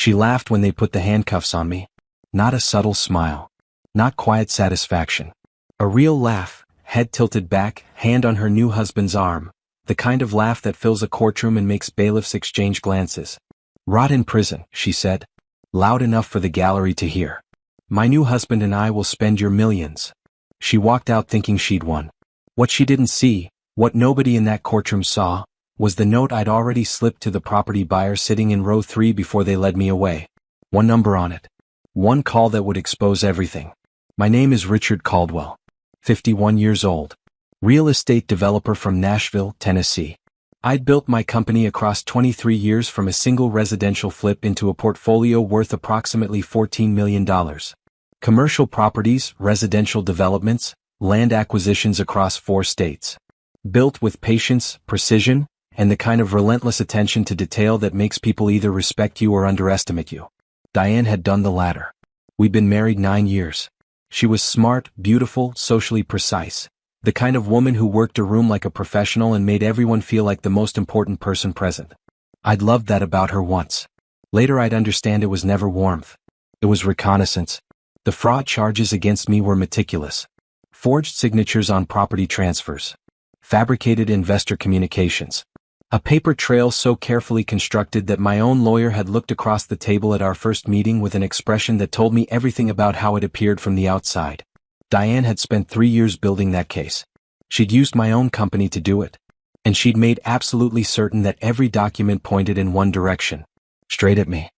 She laughed when they put the handcuffs on me. Not a subtle smile. Not quiet satisfaction. A real laugh, head tilted back, hand on her new husband's arm. The kind of laugh that fills a courtroom and makes bailiffs exchange glances. "Rot in prison," she said. Loud enough for the gallery to hear. "My new husband and I will spend your millions." She walked out thinking she'd won. What she didn't see, what nobody in that courtroom saw, was the note I'd already slipped to the property buyer sitting in row 3 before they led me away. One number on it. One call that would expose everything. "My name is Richard Caldwell. 51 years old. Real estate developer from Nashville, Tennessee. I'd built my company across 23 years from a single residential flip into a portfolio worth approximately $14 million. Commercial properties, residential developments, land acquisitions across 4 states. Built with patience, precision, and the kind of relentless attention to detail that makes people either respect you or underestimate you." Diane had done the latter. We'd been married 9 years. She was smart, beautiful, socially precise. The kind of woman who worked a room like a professional and made everyone feel like the most important person present. I'd loved that about her once. Later I'd understand it was never warmth. It was reconnaissance. The fraud charges against me were meticulous. Forged signatures on property transfers. Fabricated investor communications. A paper trail so carefully constructed that my own lawyer had looked across the table at our first meeting with an expression that told me everything about how it appeared from the outside. Diane had spent 3 years building that case. She'd used my own company to do it. And she'd made absolutely certain that every document pointed in one direction. Straight at me.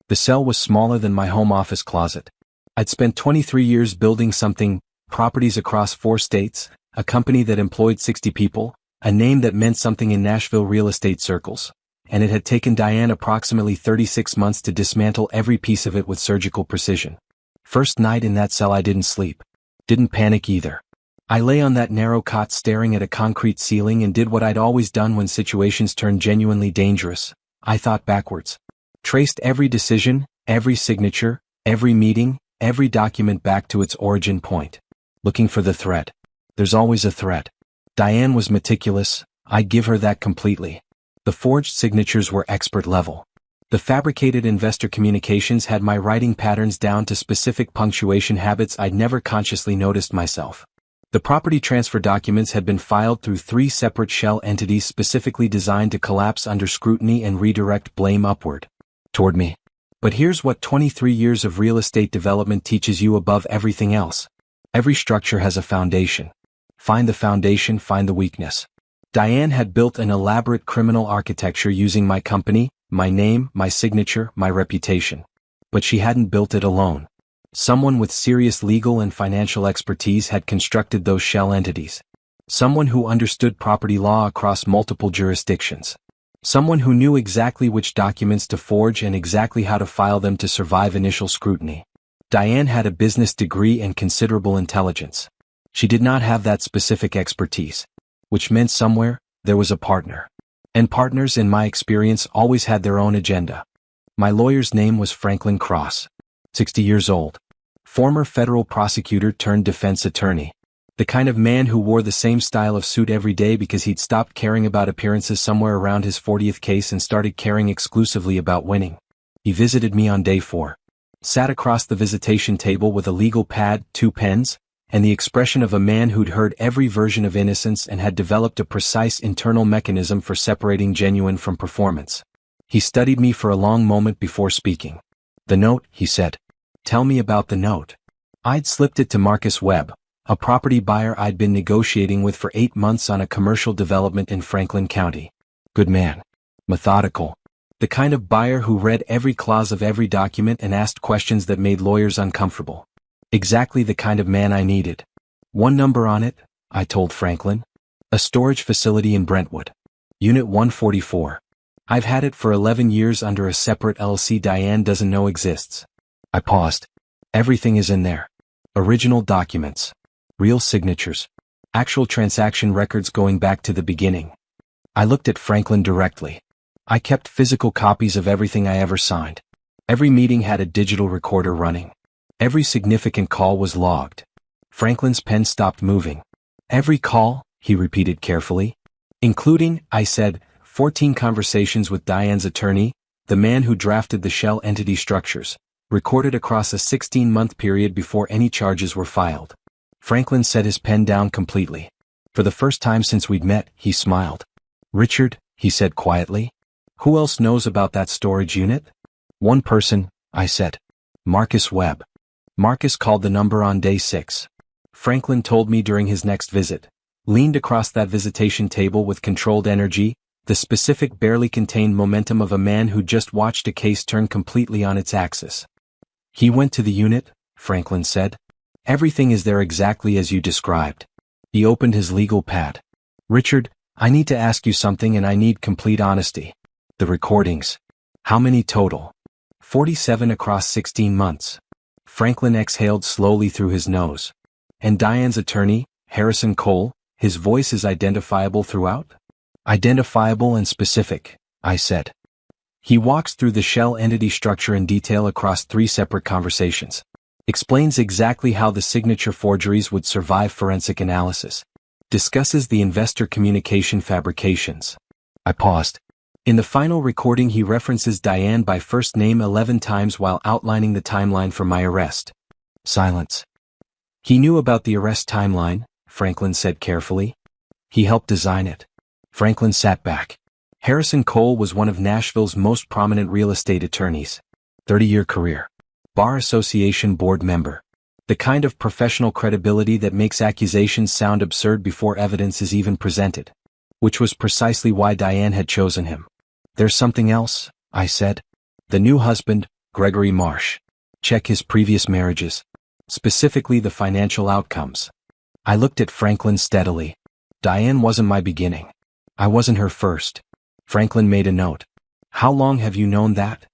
The cell was smaller than my home office closet. I'd spent 23 years building something, properties across 4 states, a company that employed 60 people, a name that meant something in Nashville real estate circles, and it had taken Diane approximately 36 months to dismantle every piece of it with surgical precision. First night in that cell I didn't sleep. Didn't panic either. I lay on that narrow cot staring at a concrete ceiling and did what I'd always done when situations turned genuinely dangerous. I thought backwards. Traced every decision, every signature, every meeting, every document back to its origin point. Looking for the thread. There's always a thread. Diane was meticulous. I'd give her that completely. The forged signatures were expert level. The fabricated investor communications had my writing patterns down to specific punctuation habits I'd never consciously noticed myself. The property transfer documents had been filed through 3 separate shell entities specifically designed to collapse under scrutiny and redirect blame upward. Toward me. But here's what 23 years of real estate development teaches you above everything else. Every structure has a foundation. Find the foundation, find the weakness. Diane had built an elaborate criminal architecture using my company, my name, my signature, my reputation. But she hadn't built it alone. Someone with serious legal and financial expertise had constructed those shell entities. Someone who understood property law across multiple jurisdictions. Someone who knew exactly which documents to forge and exactly how to file them to survive initial scrutiny. Diane had a business degree and considerable intelligence. She did not have that specific expertise, which meant somewhere, there was a partner. And partners, in my experience, always had their own agenda. My lawyer's name was Franklin Cross. 60 years old. Former federal prosecutor turned defense attorney. The kind of man who wore the same style of suit every day because he'd stopped caring about appearances somewhere around his 40th case and started caring exclusively about winning. He visited me on day 4. Sat across the visitation table with a legal pad, 2 pens, and the expression of a man who'd heard every version of innocence and had developed a precise internal mechanism for separating genuine from performance. He studied me for a long moment before speaking. "The note," he said. "Tell me about the note." I'd slipped it to Marcus Webb, a property buyer I'd been negotiating with for 8 months on a commercial development in Franklin County. Good man. Methodical. The kind of buyer who read every clause of every document and asked questions that made lawyers uncomfortable. Exactly the kind of man I needed. One number on it, I told Franklin. A storage facility in Brentwood. Unit 144. I've had it for 11 years under a separate LLC Diane doesn't know exists. I paused. Everything is in there. Original documents. Real signatures. Actual transaction records going back to the beginning. I looked at Franklin directly. I kept physical copies of everything I ever signed. Every meeting had a digital recorder running. Every significant call was logged. Franklin's pen stopped moving. Every call, he repeated carefully. Including, I said, 14 conversations with Diane's attorney, the man who drafted the shell entity structures, recorded across a 16-month period before any charges were filed. Franklin set his pen down completely. For the first time since we'd met, he smiled. "Richard," he said quietly, "who else knows about that storage unit?" "One person," I said. "Marcus Webb." Marcus called the number on day 6. Franklin told me during his next visit. Leaned across that visitation table with controlled energy, the specific barely contained momentum of a man who just watched a case turn completely on its axis. "He went to the unit," Franklin said. "Everything is there exactly as you described." He opened his legal pad. "Richard, I need to ask you something and I need complete honesty. The recordings. How many total?" 47 across 16 months. Franklin exhaled slowly through his nose. "And Diane's attorney, Harrison Cole, his voice is identifiable throughout?" "Identifiable and specific," I said. "He walks through the shell entity structure in detail across 3 separate conversations. Explains exactly how the signature forgeries would survive forensic analysis. Discusses the investor communication fabrications." I paused. "In the final recording he references Diane by first name 11 times while outlining the timeline for my arrest." Silence. "He knew about the arrest timeline," Franklin said carefully. "He helped design it." Franklin sat back. Harrison Cole was one of Nashville's most prominent real estate attorneys. 30-year career. Bar Association board member. The kind of professional credibility that makes accusations sound absurd before evidence is even presented. Which was precisely why Diane had chosen him. "There's something else," I said. "The new husband, Gregory Marsh. Check his previous marriages. Specifically the financial outcomes." I looked at Franklin steadily. "Diane wasn't my beginning. I wasn't her first." Franklin made a note. "How long have you known that?"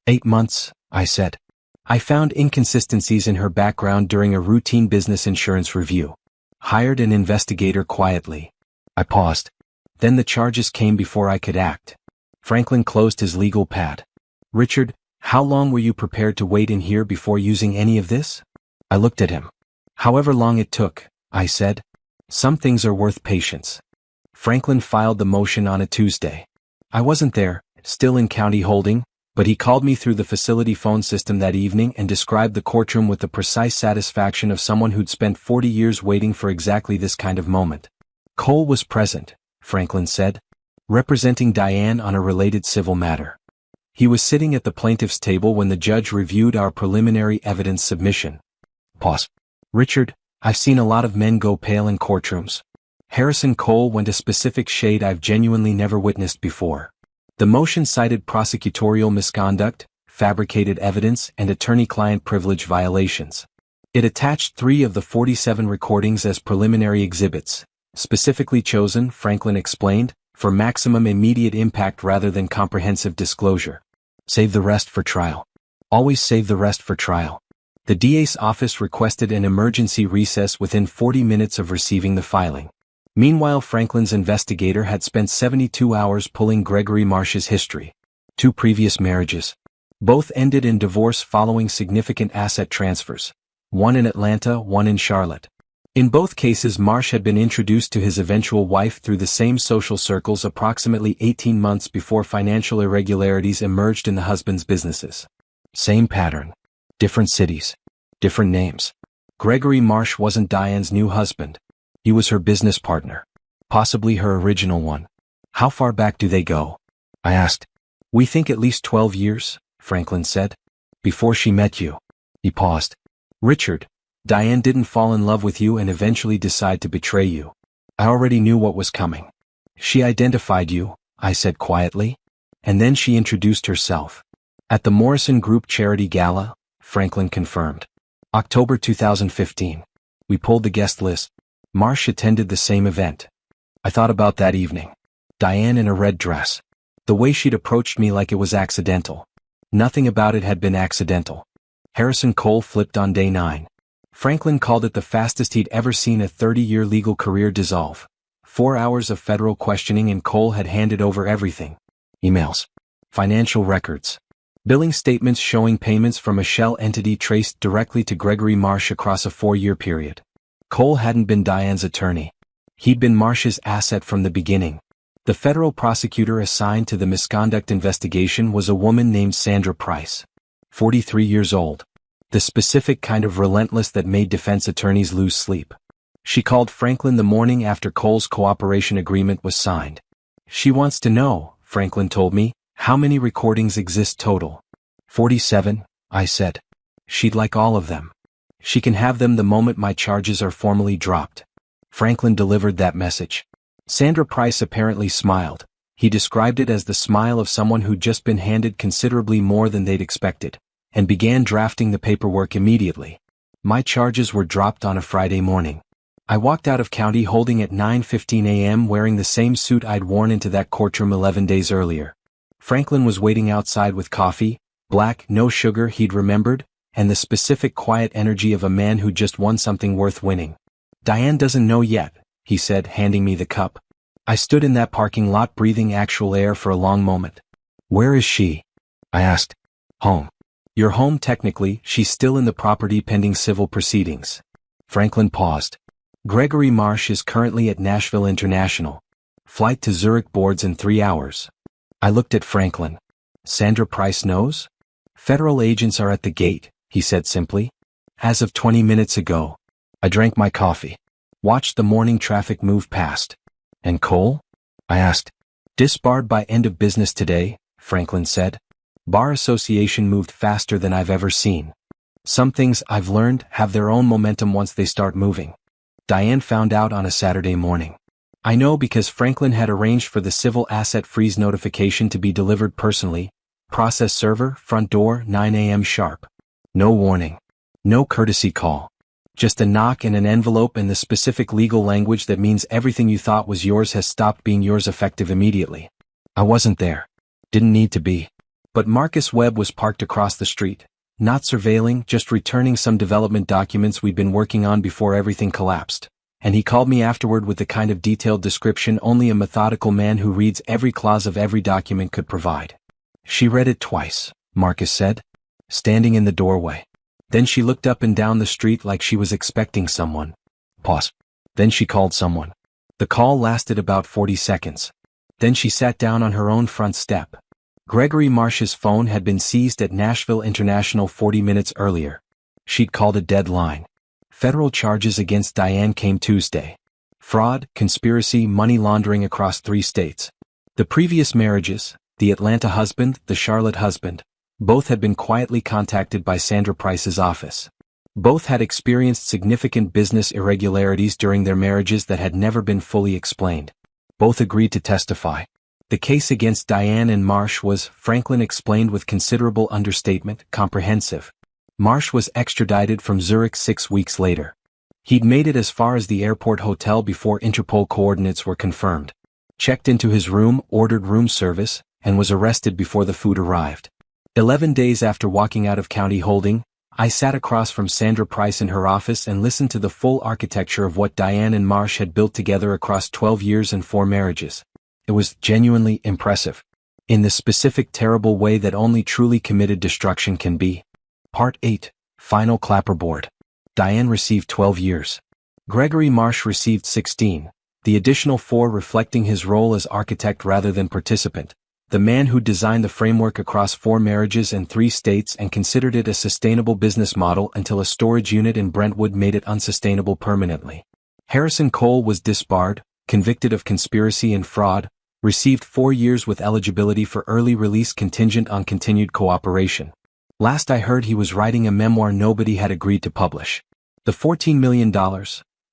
8 months, I said. "I found inconsistencies in her background during a routine business insurance review. Hired an investigator quietly." I paused. "Then the charges came before I could act." Franklin closed his legal pad. "Richard, how long were you prepared to wait in here before using any of this?" I looked at him. "However long it took," I said. "Some things are worth patience." Franklin filed the motion on a Tuesday. I wasn't there, still in county holding, but he called me through the facility phone system that evening and described the courtroom with the precise satisfaction of someone who'd spent 40 years waiting for exactly this kind of moment. Cole was present, Franklin said, representing Diane on a related civil matter. He was sitting at the plaintiff's table when the judge reviewed our preliminary evidence submission. Pause. "Richard, I've seen a lot of men go pale in courtrooms. Harrison Cole went a specific shade I've genuinely never witnessed before." The motion cited prosecutorial misconduct, fabricated evidence, and attorney-client privilege violations. It attached 3 of the 47 recordings as preliminary exhibits, specifically chosen, Franklin explained, for maximum immediate impact rather than comprehensive disclosure. "Save the rest for trial. Always save the rest for trial." The DA's office requested an emergency recess within 40 minutes of receiving the filing. Meanwhile, Franklin's investigator had spent 72 hours pulling Gregory Marsh's history. 2 previous marriages. Both ended in divorce following significant asset transfers. One in Atlanta, one in Charlotte. In both cases, Marsh had been introduced to his eventual wife through the same social circles approximately 18 months before financial irregularities emerged in the husband's businesses. Same pattern. Different cities. Different names. Gregory Marsh wasn't Diane's new husband. He was her business partner. Possibly her original one. "How far back do they go?" I asked. "We think at least 12 years, Franklin said. "Before she met you." He paused. "Richard, Diane didn't fall in love with you and eventually decide to betray you. I already knew what was coming. She identified you," I said quietly. "And then she introduced herself." "At the Morrison Group Charity Gala," Franklin confirmed. "October 2015. We pulled the guest list. Marsh attended the same event." I thought about that evening. Diane in a red dress. The way she'd approached me like it was accidental. Nothing about it had been accidental. Harrison Cole flipped on day 9. Franklin called it the fastest he'd ever seen a 30-year legal career dissolve. 4 hours of federal questioning and Cole had handed over everything. Emails. Financial records. Billing statements showing payments from a shell entity traced directly to Gregory Marsh across a 4-year period. Cole hadn't been Diane's attorney. He'd been Marsh's asset from the beginning. The federal prosecutor assigned to the misconduct investigation was a woman named Sandra Price, 43 years old. The specific kind of relentless that made defense attorneys lose sleep. She called Franklin the morning after Cole's cooperation agreement was signed. She wants to know, Franklin told me, how many recordings exist total. 47, I said. She'd like all of them. She can have them the moment my charges are formally dropped. Franklin delivered that message. Sandra Price apparently smiled. He described it as the smile of someone who'd just been handed considerably more than they'd expected, and began drafting the paperwork immediately. My charges were dropped on a Friday morning. I walked out of county holding at 9:15 a.m. wearing the same suit I'd worn into that courtroom 11 days earlier. Franklin was waiting outside with coffee, black, no sugar he'd remembered, and the specific quiet energy of a man who just won something worth winning. Diane doesn't know yet, he said, handing me the cup. I stood in that parking lot breathing actual air for a long moment. Where is she? I asked. Home. You're home technically, she's still in the property pending civil proceedings. Franklin paused. Gregory Marsh is currently at Nashville International. Flight to Zurich boards in 3 hours. I looked at Franklin. Sandra Price knows? Federal agents are at the gate, he said simply. As of 20 minutes ago. I drank my coffee. Watched the morning traffic move past. And Cole? I asked. Disbarred by end of business today, Franklin said. Bar Association moved faster than I've ever seen. Some things I've learned have their own momentum once they start moving. Diane found out on a Saturday morning. I know because Franklin had arranged for the civil asset freeze notification to be delivered personally. Process server, front door, 9 a.m. sharp. No warning. No courtesy call. Just a knock and an envelope in the specific legal language that means everything you thought was yours has stopped being yours effective immediately. I wasn't there. Didn't need to be. But Marcus Webb was parked across the street. Not surveilling, just returning some development documents we'd been working on before everything collapsed. And he called me afterward with the kind of detailed description only a methodical man who reads every clause of every document could provide. She read it twice, Marcus said, standing in the doorway. Then she looked up and down the street like she was expecting someone. Pause. Then she called someone. The call lasted about 40 seconds. Then she sat down on her own front step. Gregory Marsh's phone had been seized at Nashville International 40 minutes earlier. She'd called a dead line. Federal charges against Diane came Tuesday. Fraud, conspiracy, money laundering across 3 states. The previous marriages, the Atlanta husband, the Charlotte husband, both had been quietly contacted by Sandra Price's office. Both had experienced significant business irregularities during their marriages that had never been fully explained. Both agreed to testify. The case against Diane and Marsh was, Franklin explained with considerable understatement, comprehensive. Marsh was extradited from Zurich 6 weeks later. He'd made it as far as the airport hotel before Interpol coordinates were confirmed. Checked into his room, ordered room service, and was arrested before the food arrived. 11 days after walking out of county holding, I sat across from Sandra Price in her office and listened to the full architecture of what Diane and Marsh had built together across 12 years and 4 marriages. It was genuinely impressive. In the specific terrible way that only truly committed destruction can be. Part 8, Final Clapperboard. Diane received 12 years. Gregory Marsh received 16, the additional 4 reflecting his role as architect rather than participant. The man who designed the framework across 4 marriages and 3 states and considered it a sustainable business model until a storage unit in Brentwood made it unsustainable permanently. Harrison Cole was disbarred, convicted of conspiracy and fraud, received 4 years with eligibility for early release contingent on continued cooperation. Last I heard he was writing a memoir nobody had agreed to publish. The $14 million,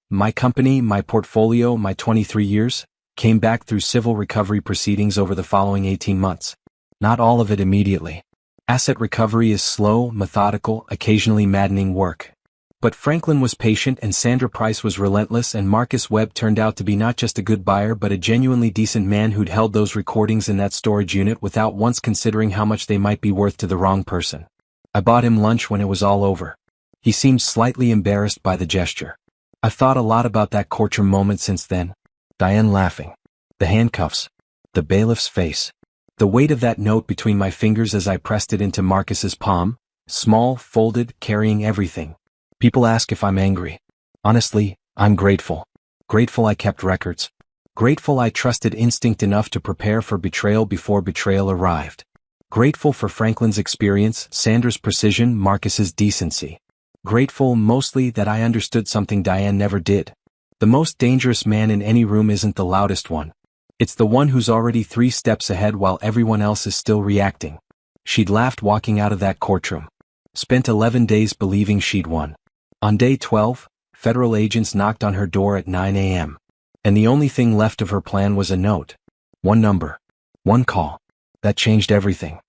my company, my portfolio, my 23 years, came back through civil recovery proceedings over the following 18 months. Not all of it immediately. Asset recovery is slow, methodical, occasionally maddening work. But Franklin was patient and Sandra Price was relentless and Marcus Webb turned out to be not just a good buyer but a genuinely decent man who'd held those recordings in that storage unit without once considering how much they might be worth to the wrong person. I bought him lunch when it was all over. He seemed slightly embarrassed by the gesture. I've thought a lot about that courtroom moment since then. Diane laughing. The handcuffs. The bailiff's face. The weight of that note between my fingers as I pressed it into Marcus's palm. Small, folded, carrying everything. People ask if I'm angry. Honestly, I'm grateful. Grateful I kept records. Grateful I trusted instinct enough to prepare for betrayal before betrayal arrived. Grateful for Franklin's experience, Sandra's precision, Marcus's decency. Grateful mostly that I understood something Diane never did. The most dangerous man in any room isn't the loudest one. It's the one who's already 3 steps ahead while everyone else is still reacting. She'd laughed walking out of that courtroom. Spent 11 days believing she'd won. On day 12, federal agents knocked on her door at 9 a.m. And the only thing left of her plan was a note. One number. One call. That changed everything.